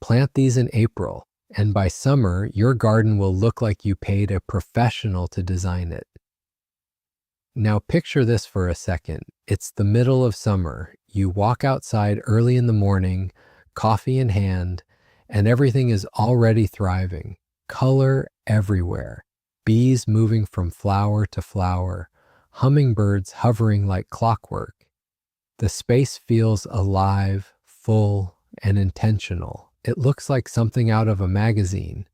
Plant these in April, and by summer, your garden will look like you paid a professional to design it. Now picture this for a second. It's the middle of summer. You walk outside early in the morning, coffee in hand, and everything is already thriving. Color everywhere. Bees moving from flower to flower. Hummingbirds hovering like clockwork. The space feels alive, full, and intentional. It looks like something out of a magazine.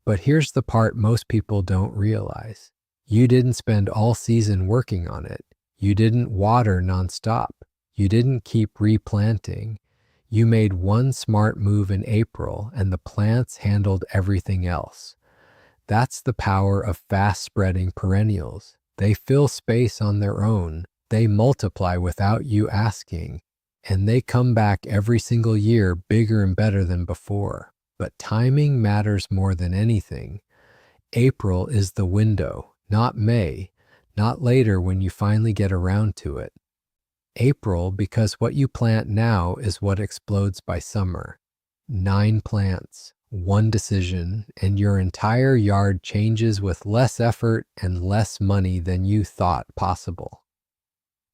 But here's the part most people don't realize. You didn't spend all season working on it. You didn't water nonstop. You didn't keep replanting. You made one smart move in April, and the plants handled everything else. That's the power of fast-spreading perennials. They fill space on their own. They multiply without you asking, and they come back every single year bigger and better than before. But timing matters more than anything. April is the window, not May, not later when you finally get around to it. April, because what you plant now is what explodes by summer. 9 plants, 1 decision, and your entire yard changes with less effort and less money than you thought possible.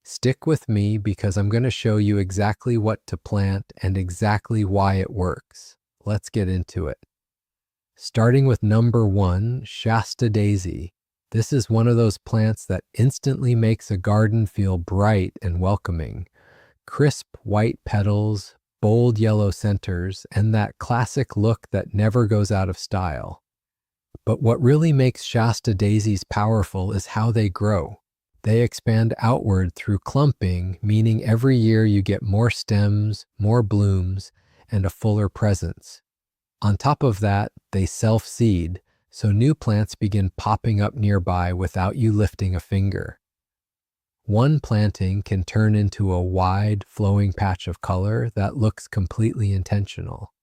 Stick with me because I'm going to show you exactly what to plant and exactly why it works. Let's get into it. Starting with number 1, Shasta Daisy. This is one of those plants that instantly makes a garden feel bright and welcoming. Crisp white petals, bold yellow centers, and that classic look that never goes out of style. But what really makes Shasta daisies powerful is how they grow. They expand outward through clumping, meaning every year you get more stems, more blooms, and a fuller presence. On top of that, they self-seed, so new plants begin popping up nearby without you lifting a finger. One planting can turn into a wide, flowing patch of color that looks completely intentional.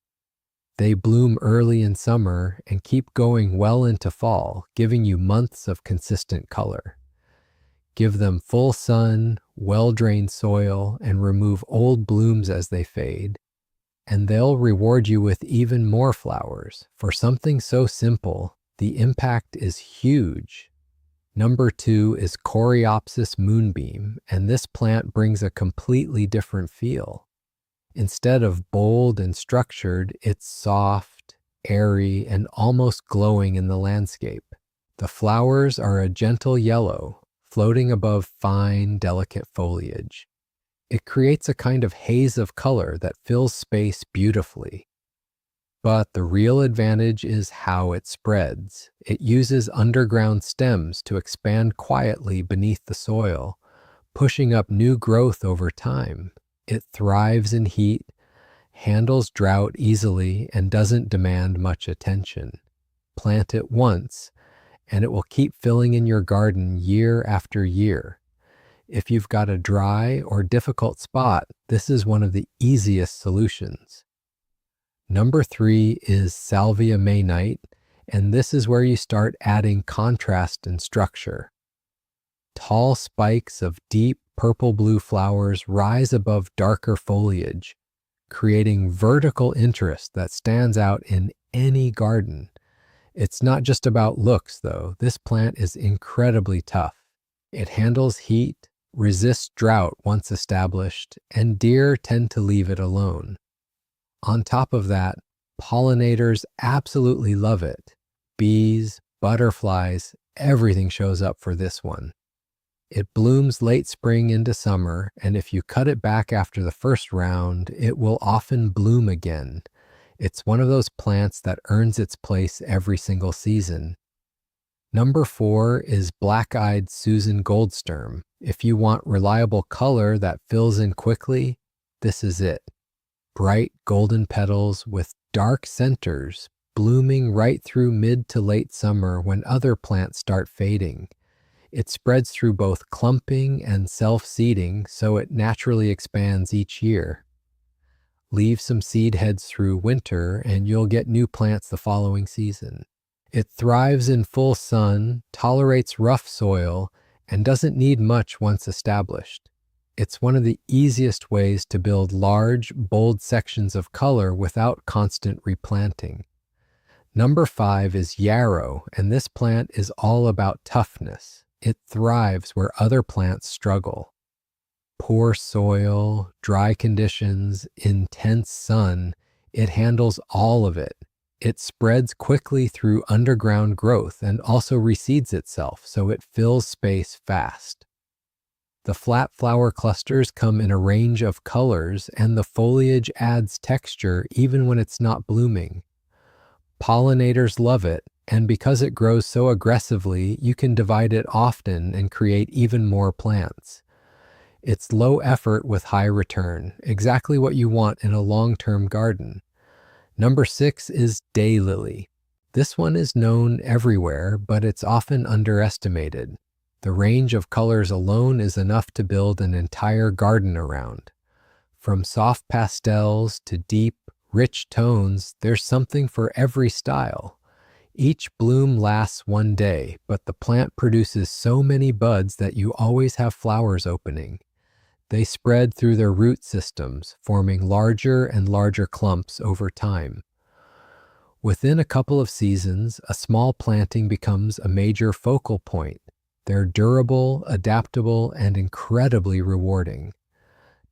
They bloom early in summer and keep going well into fall, giving you months of consistent color. Give them full sun, well-drained soil, and remove old blooms as they fade, and they'll reward you with even more flowers. For something so simple, the impact is huge. Number 2 is Coreopsis moonbeam, and this plant brings a completely different feel. Instead of bold and structured, it's soft, airy, and almost glowing in the landscape. The flowers are a gentle yellow, floating above fine, delicate foliage. It creates a kind of haze of color that fills space beautifully. But the real advantage is how it spreads. It uses underground stems to expand quietly beneath the soil, pushing up new growth over time. It thrives in heat, handles drought easily, and doesn't demand much attention. Plant it once, and it will keep filling in your garden year after year. If you've got a dry or difficult spot, this is one of the easiest solutions. Number 3 is Salvia Maynight, and this is where you start adding contrast and structure. Tall spikes of deep purple-blue flowers rise above darker foliage, creating vertical interest that stands out in any garden. It's not just about looks, though. This plant is incredibly tough. It handles heat, resists drought once established, and deer tend to leave it alone. On top of that, pollinators absolutely love it. Bees, butterflies, everything shows up for this one. It blooms late spring into summer, and if you cut it back after the first round, it will often bloom again. It's one of those plants that earns its place every single season. Number 4 is Black-Eyed Susan Goldsturm. If you want reliable color that fills in quickly, this is it. Bright golden petals with dark centers, blooming right through mid to late summer when other plants start fading. It spreads through both clumping and self-seeding, so it naturally expands each year. Leave some seed heads through winter and you'll get new plants the following season. It thrives in full sun, tolerates rough soil, and doesn't need much once established. It's one of the easiest ways to build large, bold sections of color without constant replanting. Number 5 is yarrow, and this plant is all about toughness. It thrives where other plants struggle. Poor soil, dry conditions, intense sun, it handles all of it. It spreads quickly through underground growth and also reseeds itself, so it fills space fast. The flat flower clusters come in a range of colors, and the foliage adds texture even when it's not blooming. Pollinators love it, and because it grows so aggressively, you can divide it often and create even more plants. It's low effort with high return, exactly what you want in a long-term garden. Number 6 is daylily. This one is known everywhere, but it's often underestimated. The range of colors alone is enough to build an entire garden around. From soft pastels to deep, rich tones, there's something for every style. Each bloom lasts one day, but the plant produces so many buds that you always have flowers opening. They spread through their root systems, forming larger and larger clumps over time. Within a couple of seasons, a small planting becomes a major focal point. They're durable, adaptable, and incredibly rewarding.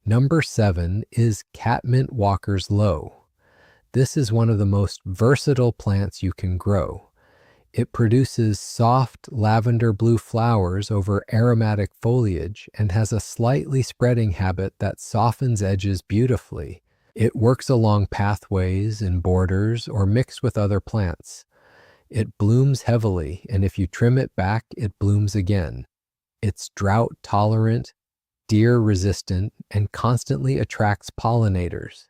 Number 7 is catmint walker's low. This is one of the most versatile plants you can grow. It produces soft lavender blue flowers over aromatic foliage and has a slightly spreading habit that softens edges beautifully. It works along pathways, in borders, or mixed with other plants. It blooms heavily, and if you trim it back, it blooms again. It's drought tolerant, deer resistant, and constantly attracts pollinators.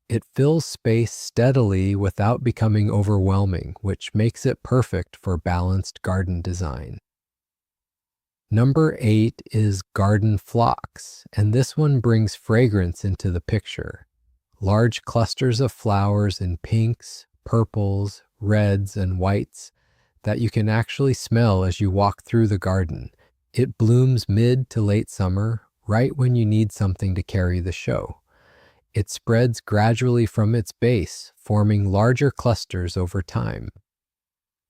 It fills space steadily without becoming overwhelming, which makes it perfect for balanced garden design. Number 8 is garden phlox, and this one brings fragrance into the picture. Large clusters of flowers in pinks, purples, reds, and whites that you can actually smell as you walk through the garden. It blooms mid to late summer, right when you need something to carry the show. It spreads gradually from its base, forming larger clusters over time.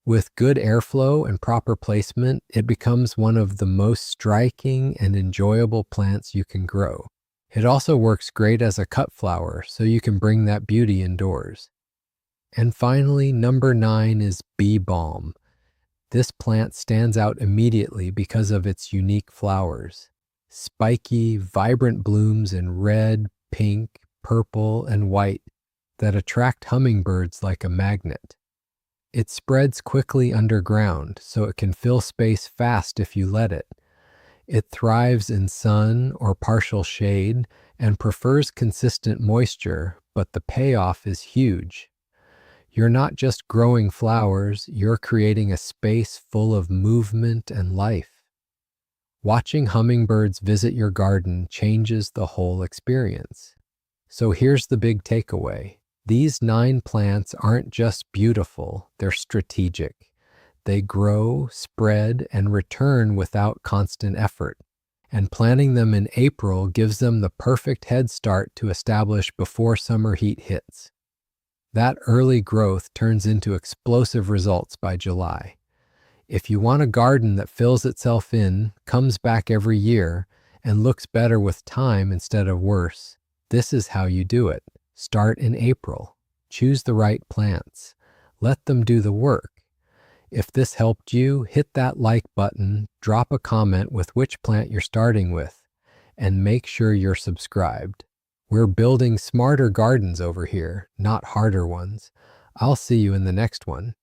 With good airflow and proper placement, it becomes one of the most striking and enjoyable plants you can grow. It also works great as a cut flower, so you can bring that beauty indoors. And finally, number 9 is bee balm. This plant stands out immediately because of its unique flowers. Spiky, vibrant blooms in red, pink, purple, and white that attract hummingbirds like a magnet. It spreads quickly underground, so it can fill space fast if you let it. It thrives in sun or partial shade and prefers consistent moisture, but the payoff is huge. You're not just growing flowers, you're creating a space full of movement and life. Watching hummingbirds visit your garden changes the whole experience. So here's the big takeaway. These 9 plants aren't just beautiful, they're strategic. They grow, spread, and return without constant effort. And planting them in April gives them the perfect head start to establish before summer heat hits. That early growth turns into explosive results by July. If you want a garden that fills itself in, comes back every year, and looks better with time instead of worse, this is how you do it. Start in April. Choose the right plants. Let them do the work. If this helped you, hit that like button, drop a comment with which plant you're starting with, and make sure you're subscribed. We're building smarter gardens over here, not harder ones. I'll see you in the next one.